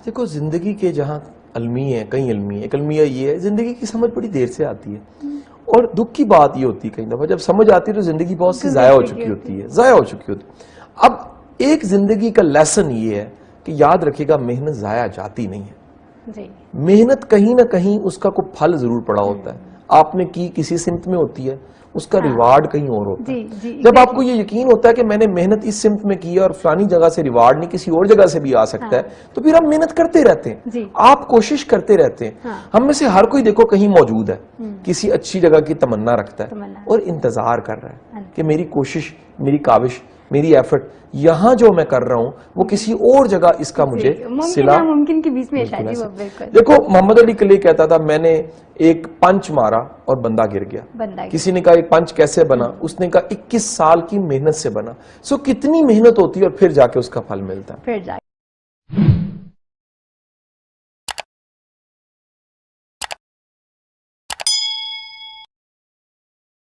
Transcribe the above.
دیکھو زندگی کے جہاں المیہ ہیں، کئی المیہ، ایک المیہ یہ ہے زندگی کی سمجھ بڑی دیر سے آتی ہے، اور دکھ کی بات یہ ہوتی ہے کئی دفعہ جب سمجھ آتی ہے تو زندگی بہت سی ضائع ہو چکی ہوتی ہے، اب ایک زندگی کا لیسن یہ ہے کہ یاد رکھے گا محنت ضائع جاتی نہیں ہے، محنت کہیں نہ کہیں اس کا کوئی پھل ضرور پڑا ہوتا ہے، آپ نے کی کسی سمت میں ہوتی ہے، اس کا ریوارڈ کہیں اور ہوتا ہے۔ جب آپ کو یہ یقین ہوتا ہے کہ میں نے محنت اس سمت میں کی ہے اور فلانی جگہ سے ریوارڈ نہیں کسی اور جگہ سے بھی آ سکتا ہے، تو پھر آپ محنت کرتے رہتے ہیں، آپ کوشش کرتے رہتے ہیں۔ ہم میں سے ہر کوئی دیکھو کہیں موجود ہے، کسی اچھی جگہ کی تمنا رکھتا ہے اور انتظار کر رہا ہے کہ میری کوشش، میری کاوش، میری ایفرٹ یہاں جو میں کر رہا ہوں وہ کسی اور جگہ اس کا مجھے صلہ ممکن کے بیچ میں شادی ہو۔ دیکھو محمد علی کلے کہتا تھا میں نے ایک پنچ مارا اور بندہ گر گیا، کسی نے کہا ایک پنچ کیسے بنا، اس نے کہا 21 سال کی محنت سے بنا۔ سو کتنی محنت ہوتی ہے اور پھر جا کے اس کا پھل ملتا ہے۔